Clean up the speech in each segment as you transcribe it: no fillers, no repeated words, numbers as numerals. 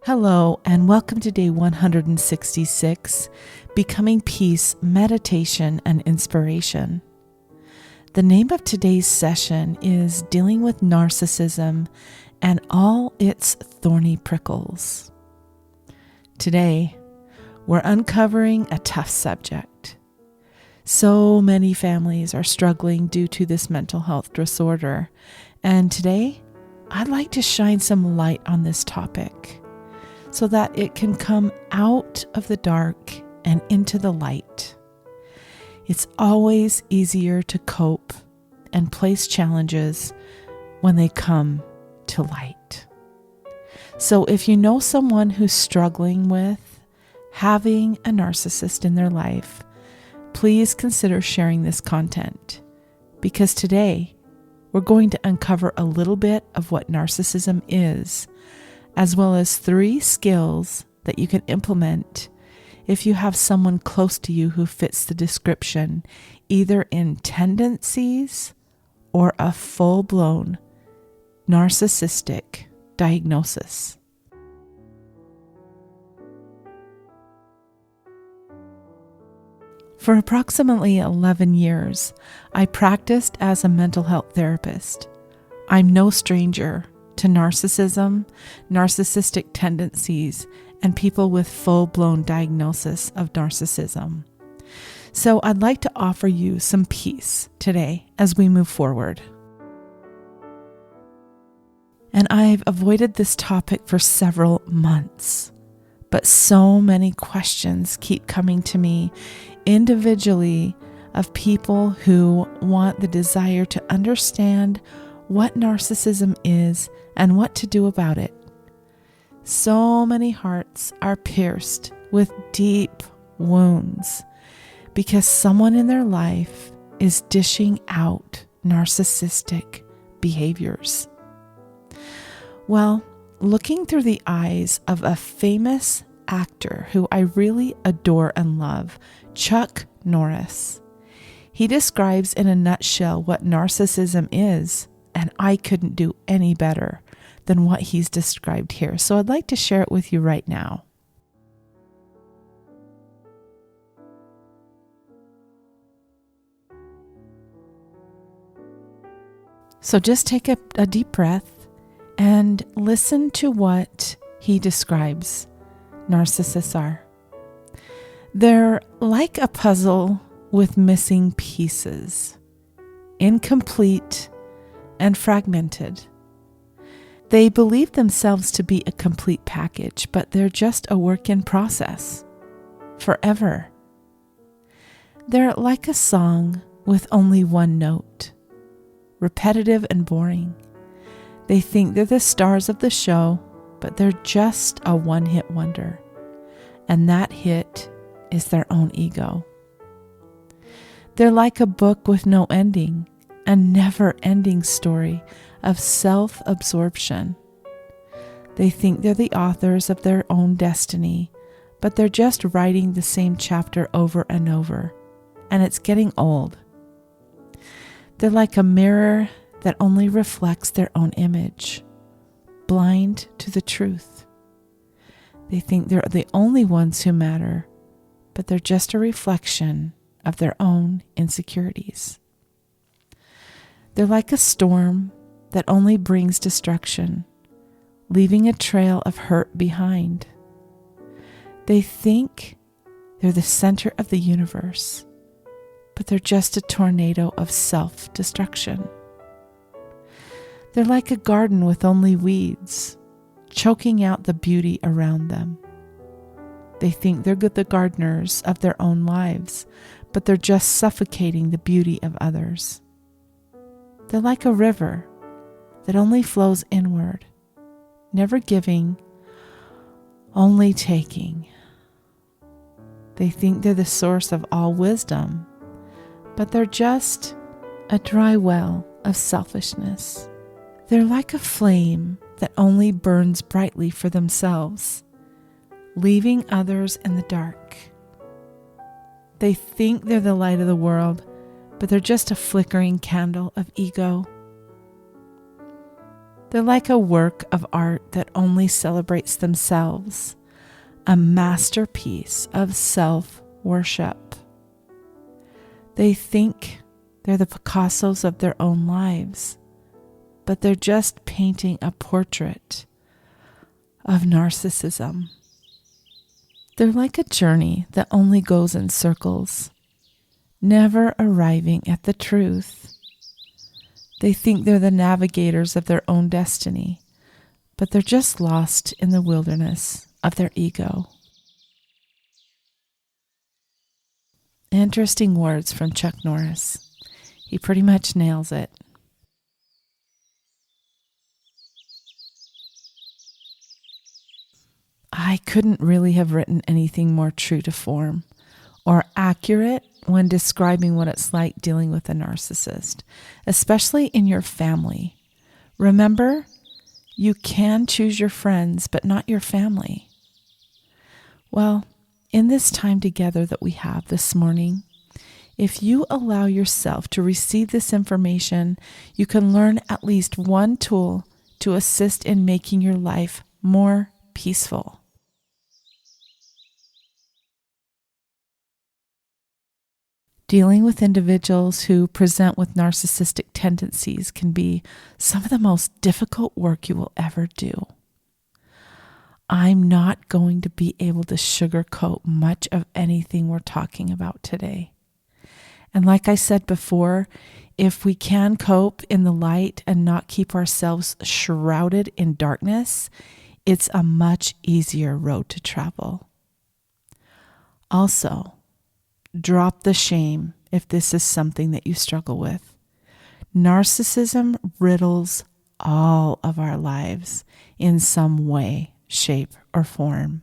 Hello, and welcome to day 166, Becoming Peace, Meditation, and Inspiration. The name of today's session is Dealing with Narcissism and All Its Thorny Prickles. Today, we're uncovering a tough subject. So many families are struggling due to this mental health disorder, and today, I'd like to shine some light on this topic, so that it can come out of the dark and into the light. It's always easier to cope and place challenges when they come to light. So if you know someone who's struggling with having a narcissist in their life, please consider sharing this content, because today we're going to uncover a little bit of what narcissism is, as well as 3 skills that you can implement if you have someone close to you who fits the description, either in tendencies or a full-blown narcissistic diagnosis. For approximately 11 years, I practiced as a mental health therapist. I'm no stranger to narcissism, narcissistic tendencies, and people with full-blown diagnosis of narcissism. So I'd like to offer you some peace today as we move forward. And I've avoided this topic for several months, but so many questions keep coming to me individually of people who want the desire to understand what narcissism is and what to do about it. So many hearts are pierced with deep wounds because someone in their life is dishing out narcissistic behaviors. Well, looking through the eyes of a famous actor who I really adore and love, Chuck Norris, he describes in a nutshell what narcissism is, and I couldn't do any better than what he's described here. So I'd like to share it with you right now. So just take a deep breath and listen to what he describes narcissists are. They're like a puzzle with missing pieces, incomplete and fragmented. They believe themselves to be a complete package, but they're just a work in process, forever. They're like a song with only one note, repetitive and boring. They think they're the stars of the show, but they're just a one-hit wonder, and that hit is their own ego. They're like a book with no ending, a never-ending story of self-absorption. They think they're the authors of their own destiny, but they're just writing the same chapter over and over, and it's getting old. They're like a mirror that only reflects their own image, blind to the truth. They think they're the only ones who matter, but they're just a reflection of their own insecurities. They're like a storm that only brings destruction, leaving a trail of hurt behind. They think they're the center of the universe, but they're just a tornado of self-destruction. They're like a garden with only weeds, choking out the beauty around them. They think they're the gardeners of their own lives, but they're just suffocating the beauty of others. They're like a river that only flows inward, never giving, only taking. They think they're the source of all wisdom, but they're just a dry well of selfishness. They're like a flame that only burns brightly for themselves, leaving others in the dark. They think they're the light of the world, but they're just a flickering candle of ego. They're like a work of art that only celebrates themselves, a masterpiece of self-worship. They think they're the Picassos of their own lives, but they're just painting a portrait of narcissism. They're like a journey that only goes in circles, never arriving at the truth. They think they're the navigators of their own destiny, but they're just lost in the wilderness of their ego. Interesting words from Chuck Norris. He pretty much nails it. I couldn't really have written anything more true to form or accurate when describing what it's like dealing with a narcissist, especially in your family. Remember, you can choose your friends, but not your family. Well, in this time together that we have this morning, if you allow yourself to receive this information, you can learn at least one tool to assist in making your life more peaceful. Dealing with individuals who present with narcissistic tendencies can be some of the most difficult work you will ever do. I'm not going to be able to sugarcoat much of anything we're talking about today. And like I said before, if we can cope in the light and not keep ourselves shrouded in darkness, it's a much easier road to travel. Also, drop the shame if this is something that you struggle with. Narcissism riddles all of our lives in some way, shape, or form.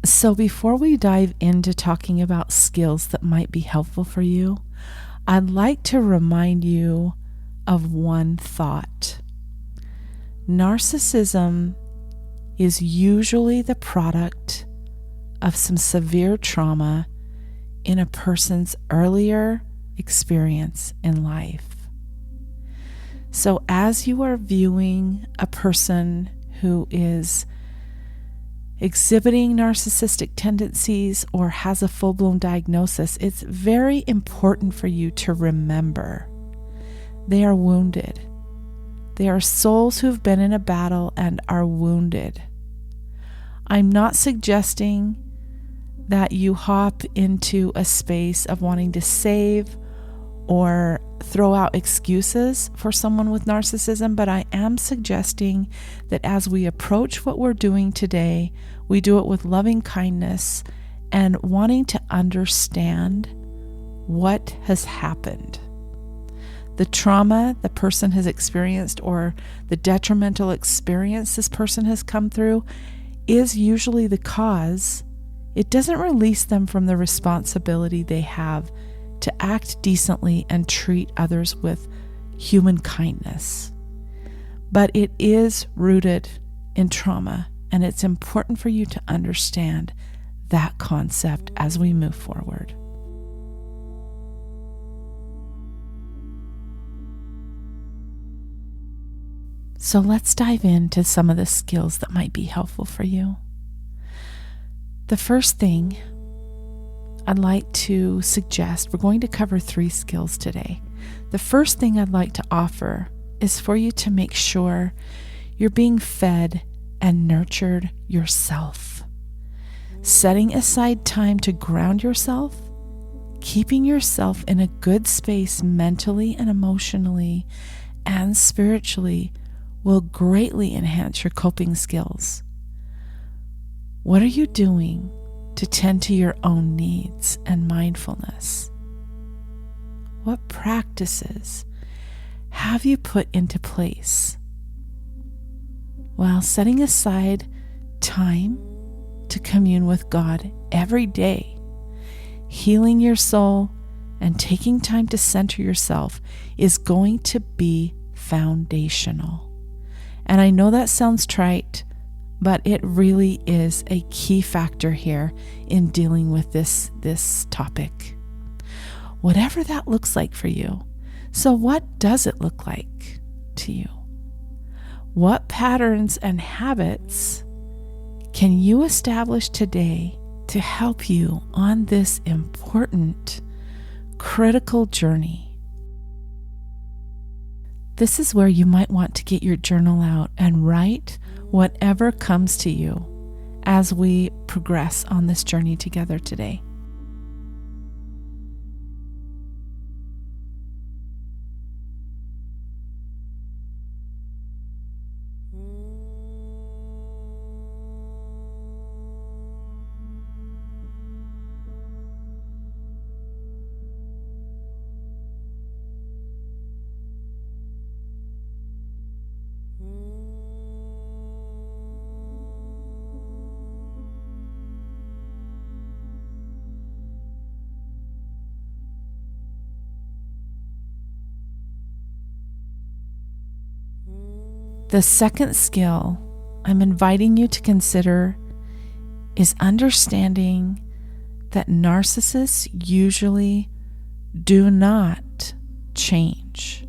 So before we dive into talking about skills that might be helpful for you, I'd like to remind you of one thought. Narcissism is usually the product of some severe trauma in a person's earlier experience in life. So as you are viewing a person who is exhibiting narcissistic tendencies or has a full-blown diagnosis, it's very important for you to remember they are wounded. They are souls who've been in a battle and are wounded. I'm not suggesting that you hop into a space of wanting to save or throw out excuses for someone with narcissism, but I am suggesting that as we approach what we're doing today, we do it with loving kindness and wanting to understand what has happened. The trauma the person has experienced or the detrimental experience this person has come through is usually the cause. It doesn't release them from the responsibility they have to act decently and treat others with human kindness. But it is rooted in trauma, and it's important for you to understand that concept as we move forward. So let's dive into some of the skills that might be helpful for you. The first thing I'd like to suggest, we're going to cover 3 skills today. The first thing I'd like to offer is for you to make sure you're being fed and nurtured yourself. Setting aside time to ground yourself, keeping yourself in a good space mentally and emotionally and spiritually will greatly enhance your coping skills. What are you doing to tend to your own needs and mindfulness? What practices have you put into place? While setting aside time to commune with God every day, healing your soul and taking time to center yourself is going to be foundational. And I know that sounds trite, but it really is a key factor here in dealing with this topic. Whatever that looks like for you, So what does it look like to you? What patterns and habits can you establish today to help you on this important, critical journey? This is where you might want to get your journal out and write whatever comes to you as we progress on this journey together today. The second skill I'm inviting you to consider is understanding that narcissists usually do not change.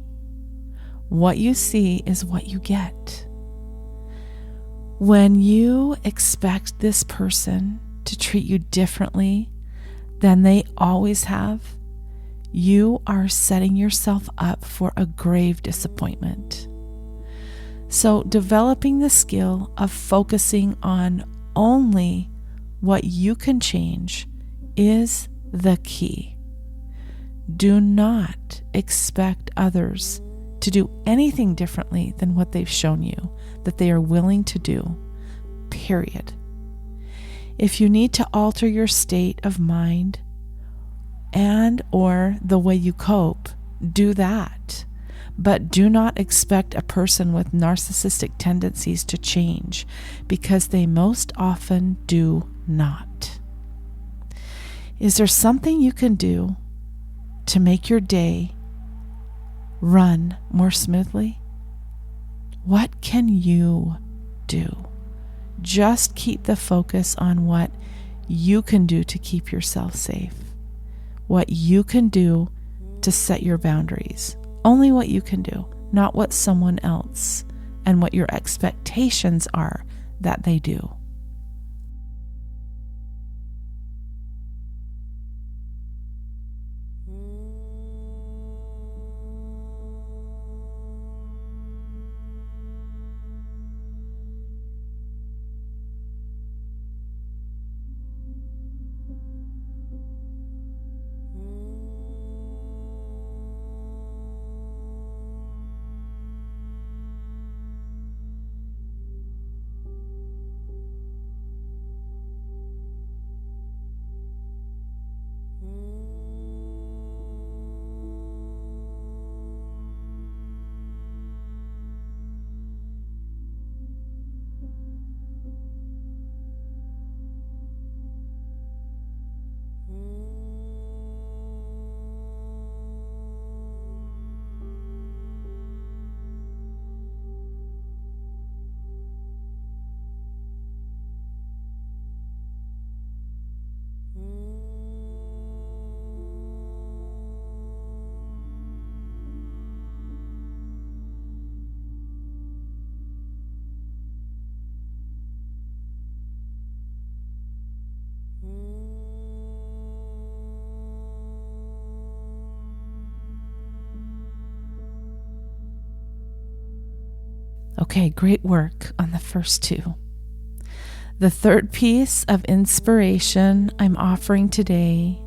What you see is what you get. When you expect this person to treat you differently than they always have, you are setting yourself up for a grave disappointment. So developing the skill of focusing on only what you can change is the key. Do not expect others to do anything differently than what they've shown you that they are willing to do, period. If you need to alter your state of mind and or the way you cope, do that. But do not expect a person with narcissistic tendencies to change, because they most often do not. Is there something you can do to make your day run more smoothly? What can you do? Just keep the focus on what you can do to keep yourself safe, what you can do to set your boundaries. Only what you can do, not what someone else and what your expectations are that they do. Okay, great work on the first two. The third piece of inspiration I'm offering today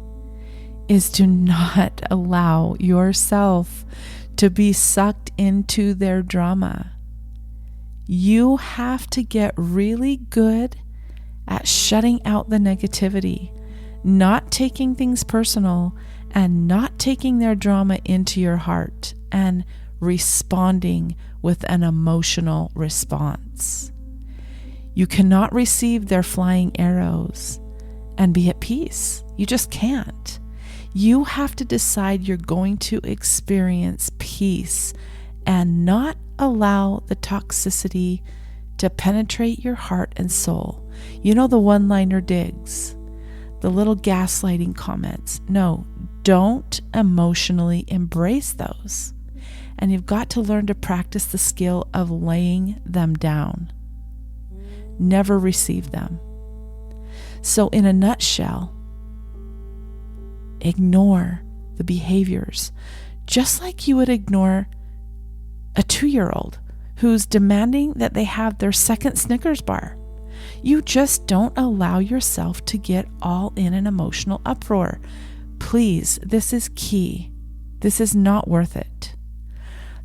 is to not allow yourself to be sucked into their drama. You have to get really good at shutting out the negativity, not taking things personal, and not taking their drama into your heart and responding with an emotional response. You cannot receive their flying arrows and be at peace. You just can't. You have to decide you're going to experience peace and not allow the toxicity to penetrate your heart and soul. You know, the one-liner digs, the little gaslighting comments. No, don't emotionally embrace those. And you've got to learn to practice the skill of laying them down. Never receive them. So in a nutshell, ignore the behaviors, just like you would ignore a 2-year-old who's demanding that they have their second Snickers bar. You just don't allow yourself to get all in an emotional uproar. Please, this is key. This is not worth it.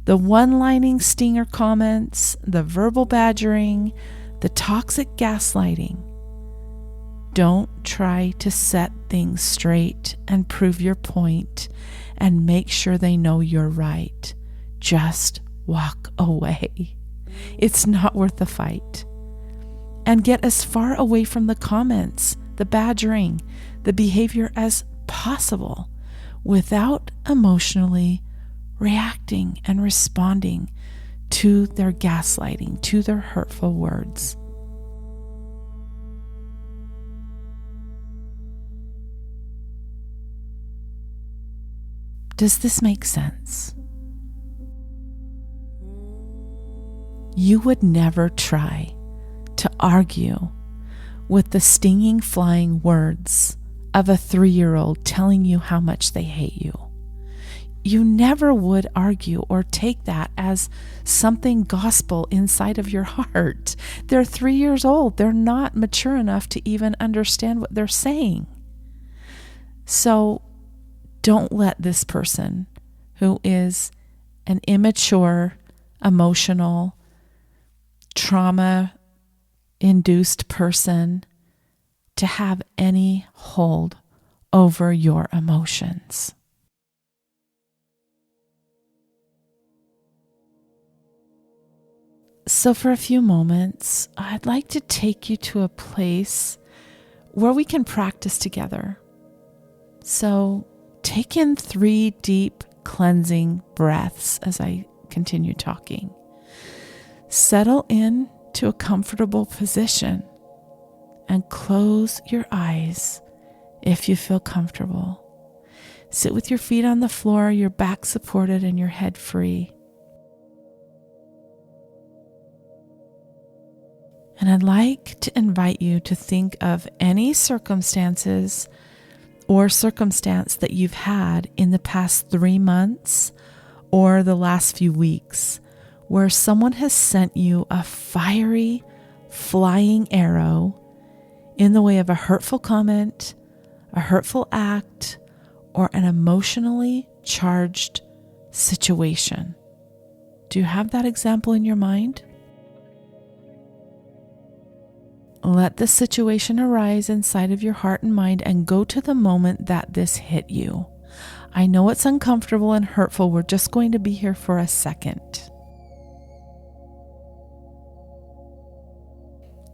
The one-lining stinger comments, the verbal badgering, the toxic gaslighting. Don't try to set things straight and prove your point and make sure they know you're right. Just walk away. It's not worth the fight. And get as far away from the comments, the badgering, the behavior as possible without emotionally reacting and responding to their gaslighting, to their hurtful words. Does this make sense? You would never try to argue with the stinging, flying words of a 3-year-old telling you how much they hate you. You never would argue or take that as something gospel inside of your heart. They're 3 years old. They're not mature enough to even understand what they're saying. So don't let this person, who is an immature, emotional, trauma-induced person, to have any hold over your emotions. So for a few moments, I'd like to take you to a place where we can practice together. So take in 3 deep cleansing breaths as I continue talking. Settle in to a comfortable position and close your eyes if you feel comfortable. Sit with your feet on the floor, your back supported, and your head free. And I'd like to invite you to think of any circumstances or circumstance that you've had in the past 3 months or the last few weeks where someone has sent you a fiery, flying arrow in the way of a hurtful comment, a hurtful act, or an emotionally charged situation. Do you have that example in your mind? Let the situation arise inside of your heart and mind and go to the moment that this hit you. I know it's uncomfortable and hurtful. We're just going to be here for a second.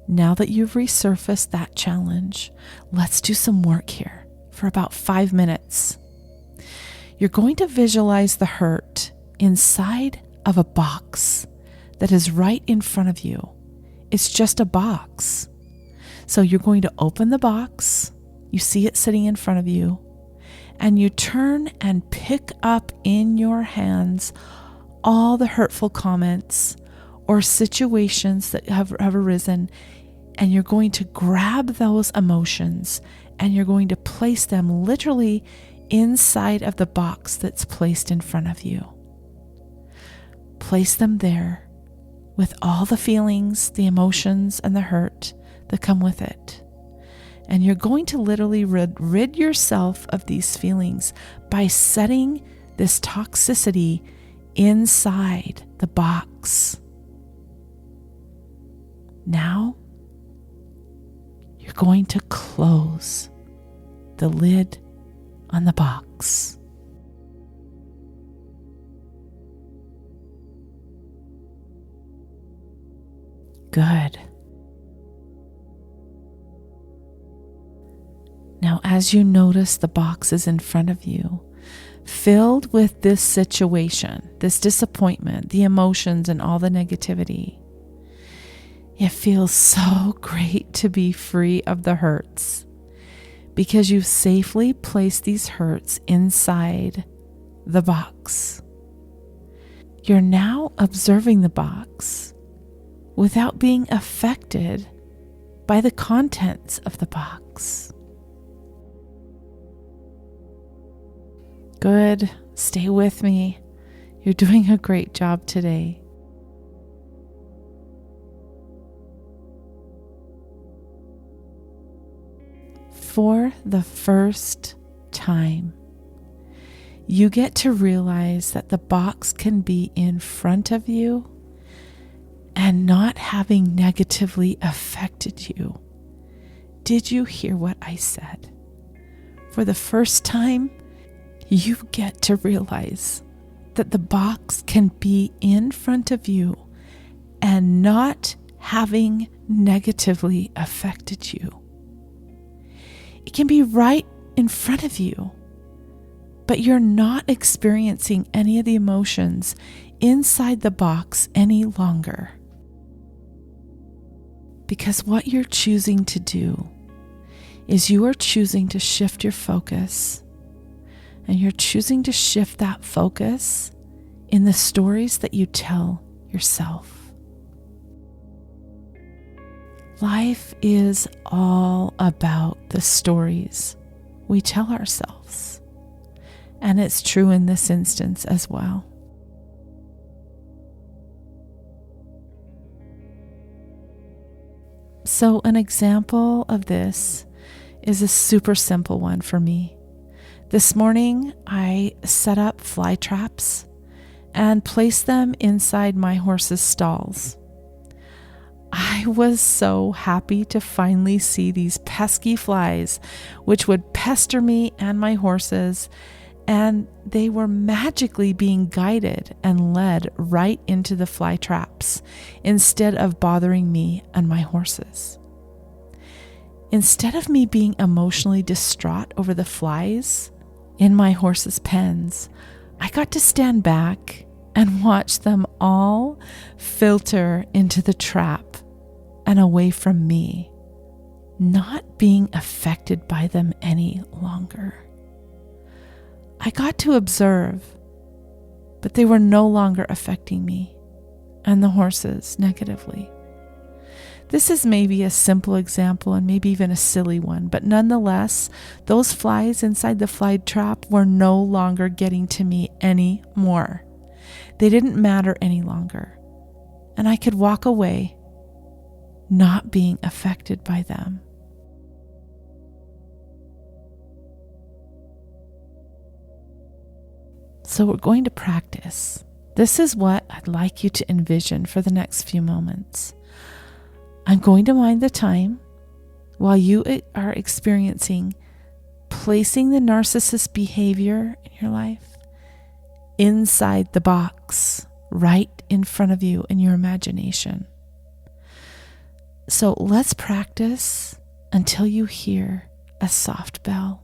Now that you've resurfaced that challenge, let's do some work here for about 5 minutes. You're going to visualize the hurt inside of a box that is right in front of you. It's just a box. So you're going to open the box, you see it sitting in front of you, and you turn and pick up in your hands all the hurtful comments or situations that have arisen, and you're going to grab those emotions and you're going to place them literally inside of the box that's placed in front of you. Place them there with all the feelings, the emotions, and the hurt that come with it. And you're going to literally rid yourself of these feelings by setting this toxicity inside the box. Now, you're going to close the lid on the box. Good. Now, as you notice the box is in front of you, filled with this situation, this disappointment, the emotions, and all the negativity, it feels so great to be free of the hurts. because you've safely placed these hurts inside the box. You're now observing the box without being affected by the contents of the box. Good. Stay with me. You're doing a great job today. For the first time, you get to realize that the box can be in front of you and not having negatively affected you. Did you hear what I said? For the first time, you get to realize that the box can be in front of you and not having negatively affected you. It can be right in front of you, but you're not experiencing any of the emotions inside the box any longer. Because what you're choosing to do is you are choosing to shift your focus, and you're choosing to shift that focus in the stories that you tell yourself. Life is all about the stories we tell ourselves. And it's true in this instance as well. So an example of this is a super simple one for me. This morning, I set up fly traps and placed them inside my horse's stalls. I was so happy to finally see these pesky flies, which would pester me and my horses, and they were magically being guided and led right into the fly traps instead of bothering me and my horses. Instead of me being emotionally distraught over the flies in my horses' pens, I got to stand back and watch them all filter into the trap and away from me, not being affected by them any longer. I got to observe, but they were no longer affecting me and the horses negatively. This is maybe a simple example and maybe even a silly one, but nonetheless, those flies inside the fly trap were no longer getting to me anymore. They didn't matter any longer, and I could walk away not being affected by them. So we're going to practice. This is what I'd like you to envision for the next few moments. I'm going to mind the time while you are experiencing placing the narcissist behavior in your life inside the box, right in front of you in your imagination. So let's practice until you hear a soft bell.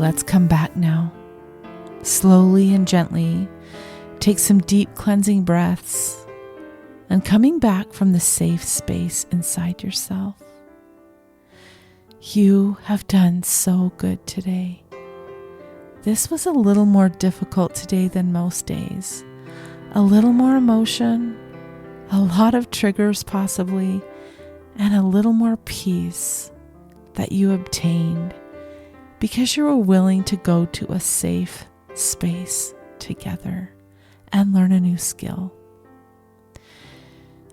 Let's come back now. Slowly and gently, take some deep cleansing breaths and coming back from the safe space inside yourself. You have done so good today. This was a little more difficult today than most days. A little more emotion, a lot of triggers possibly, and a little more peace that you obtained because you were willing to go to a safe space together and learn a new skill.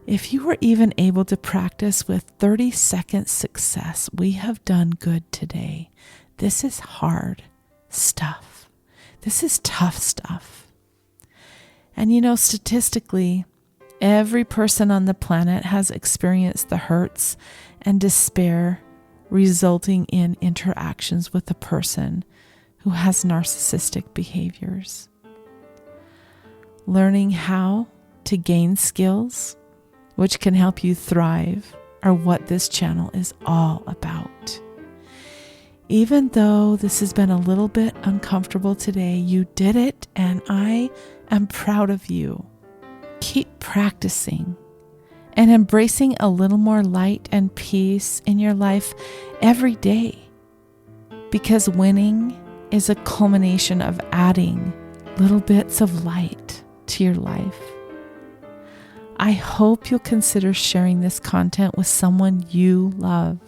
If you were even able to practice with 30-second success, we have done good today. This is hard stuff. This is tough stuff. And statistically, every person on the planet has experienced the hurts and despair resulting in interactions with a person who has narcissistic behaviors. Learning how to gain skills which can help you thrive are what this channel is all about. Even though this has been a little bit uncomfortable today, you did it, and I am proud of you. Keep practicing and embracing a little more light and peace in your life every day, because winning is a culmination of adding little bits of light to your life. I hope you'll consider sharing this content with someone you love.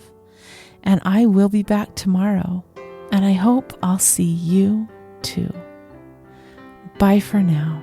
And I will be back tomorrow. And I hope I'll see you too. Bye for now.